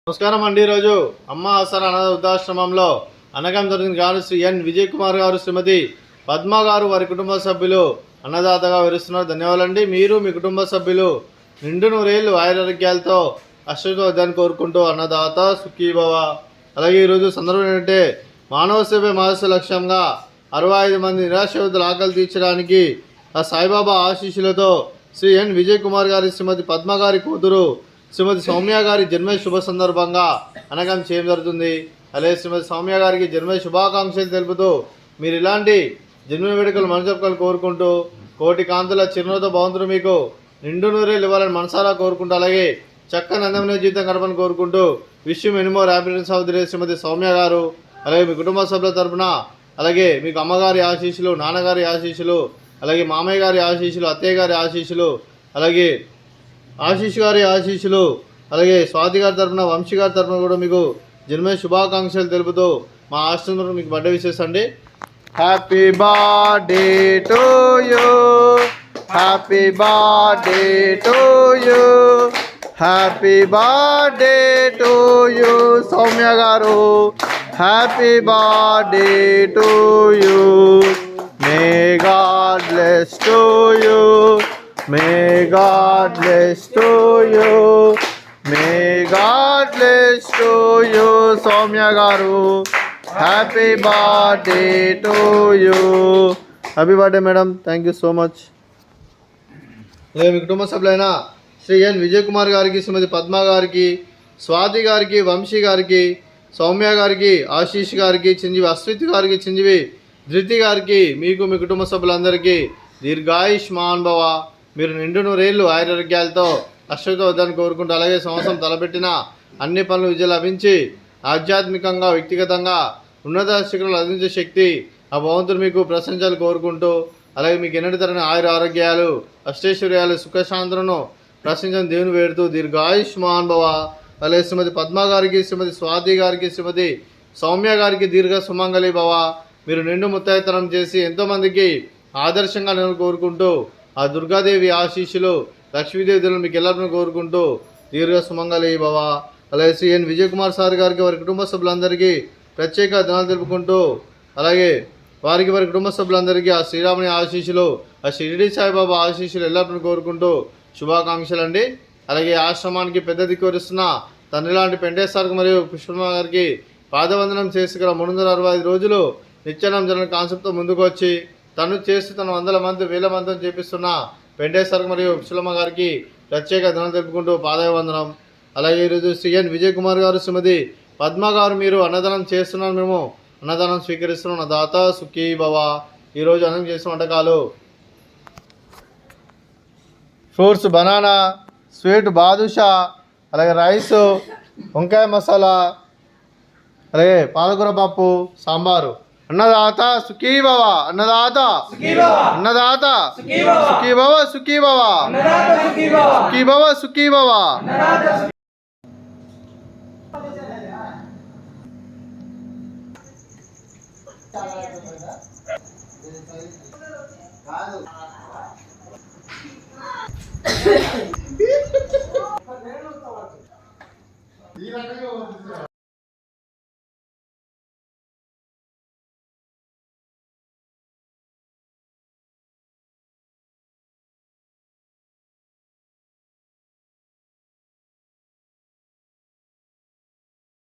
నమస్కారం అండి. ఈరోజు అమ్మ ఆసరా అనాథ వృద్ధాశ్రమంలో అనగం జరిగిన గారు శ్రీ ఎన్ విజయ్ కుమార్ గారు, శ్రీమతి పద్మ గారు, వారి కుటుంబ సభ్యులు అన్నదాతగా వివరిస్తున్నారు. ధన్యవాదాలండి. మీరు మీ కుటుంబ సభ్యులు నిండు నూరేళ్లు ఆయురారోగ్యాలతో అష్టవద్దని కోరుకుంటూ అన్నదాత సుఖీభవ. అలాగే ఈరోజు సందర్భం ఏంటంటే మానవ సేవ మానస లక్ష్యంగా 65 మంది నిరాశ్రయుల ఆకలి తీర్చడానికి ఆ సాయిబాబా ఆశీస్సులతో శ్రీ ఎన్ విజయ్ కుమార్ గారి, శ్రీమతి పద్మ గారి కూతురు శ్రీమతి సౌమ్య గారి జన్మ శుభ సందర్భంగా అనగం చేయడం జరుగుతుంది. అలాగే శ్రీమతి సౌమ్య గారికి జన్మ శుభాకాంక్షలు తెలుపుతూ మీరు ఇలాంటి జన్మ వేడుకలు మనజొక్కలు కోరుకుంటూ కోటి కాంతుల చిరునవ్వుతో భగవంతుడు మీకు నిండు నూరేళ్ళు ఇవ్వాలని మనసారా కోరుకుంటూ, అలాగే చక్కని అందమైన జీవితం గడపని కోరుకుంటూ విషయం ఎనిమో హ్యాపీనెస్ సహోదరి శ్రీమతి సౌమ్య గారు, అలాగే మీ కుటుంబ సభ్యుల తరపున అలాగే మీకు అమ్మగారి ఆశీస్సులు, నాన్నగారి ఆశీస్సులు, అలాగే మామయ్య గారి ఆశీస్సులు, అత్తయ్య గారి ఆశీస్సులు, అలాగే ఆశీష్ గారి ఆశీస్సులు, అలాగే స్వాతి గారి తరఫున, వంశీ గారి తరఫున కూడా మీకు జన్మ శుభాకాంక్షలు తెలుపుతూ మా ఆశ్రమంలో మీకు బర్త్డే విషెస్ అండి. Happy birthday to you, happy birthday to you, happy birthday to you Soumya గారు, happy birthday to you, may God bless to you, may God bless to you, may God bless to you Soumya garu, happy birthday to you, happy birthday madam, thank you so much. అలాగే మీ కుటుంబ సభ్యులైన శ్రీ ఎన్ విజయ్ కుమార్ గారికి, శ్రీమతి పద్మ గారికి, స్వాతి గారికి, వంశీ గారికి, సౌమ్య గారికి, ఆశీష్ గారికి, చిరంజీవి అశ్విత్ గారికి, చిరంజీవి ధృతి గారికి, మీకు మీ కుటుంబ సభ్యులందరికీ దీర్ఘాయుష్మాన్ భవ, మీరు నిండు నూరేళ్లు ఆయురారోగ్యాలతో అశ్వతో వద్దని కోరుకుంటూ, అలాగే సంవత్సరం తలపెట్టిన అన్ని పనులు విజయం లభించి ఆధ్యాత్మికంగా, వ్యక్తిగతంగా ఉన్నత శిఖరాలు అందించే శక్తి ఆ భగవంతుడు మీకు ప్రశంసలు కోరుకుంటూ, అలాగే మీకు ఎన్నటి తరని ఆయుర ఆరోగ్యాలు, అష్టైశ్వర్యాలు, సుఖశాంతులను ప్రశంసను దేవుని వేడుతూ దీర్ఘాయుష్మాన్ భవ. అలాగే శ్రీమతి పద్మ గారికి, శ్రీమతి స్వాతి గారికి, శ్రీమతి సౌమ్య గారికి దీర్ఘ సుమంగళి భవ. మీరు నిండు ముత్తైతనం చేసి ఎంతోమందికి ఆదర్శంగా నేను కోరుకుంటూ ఆ దుర్గాదేవి ఆశీస్సులు, లక్ష్మీదేవి దేవులు మీకు ఎల్లప్పుడూ కోరుకుంటూ దీర్ఘ సుమంగళి భవ. అలాగే శ్రీ ఎన్ విజయ్ కుమార్ సార్ గారికి, వారి కుటుంబ సభ్యులందరికీ ప్రత్యేక ధనాలు తెలుపుకుంటూ, అలాగే వారి కుటుంబ సభ్యులందరికీ ఆ శ్రీరాముని ఆశీస్సులు, ఆ షిరిడి సాయిబాబా ఆశీస్సులు ఎల్లప్పుడూ కోరుకుంటూ శుభాకాంక్షలు అండి. అలాగే ఆశ్రమానికి పెద్ద దిక్కు వరిస్తున్న తండ్రి లాంటి పెంటేశ్వరకు మరియు పుష్పమ్మ గారికి పాదవందనం చేసి గల 365 రోజులు నిత్యానం జరిగిన కాన్సెప్ట్తో ముందుకు వచ్చి తను చేస్తూ తను 100 మంది 1000 మందిని చేపిస్తున్న పెంటేశ్వరకు మరియు పుష్పమ్మ గారికి ప్రత్యేక ధనం తెలుపుకుంటూ పాదవందనం. అలాగే ఈరోజు శ్రీ ఎన్ విజయ్ కుమార్ గారు, శ్రీమతి పద్మ గారు, మీరు అన్నదానం చేస్తున్నారు, మేము అన్నదానం స్వీకరిస్తున్నాం. దాత సుఖీ భవ. ఈరోజు అన్నం చేసిన వంటకాలు ఫ్రూట్స్, బనానా, స్వీట్ బాదుషా, అలాగే రైసు, వంకాయ మసాలా, అలాగే పాలకూర పప్పు, సాంబారు. అన్నదాత సుఖీ భవ, అన్నదాత అన్నదాత సుఖీ భవ, సుఖీ భవ, సుఖీ భవ, సుఖీ భవ. ఈ రకంగా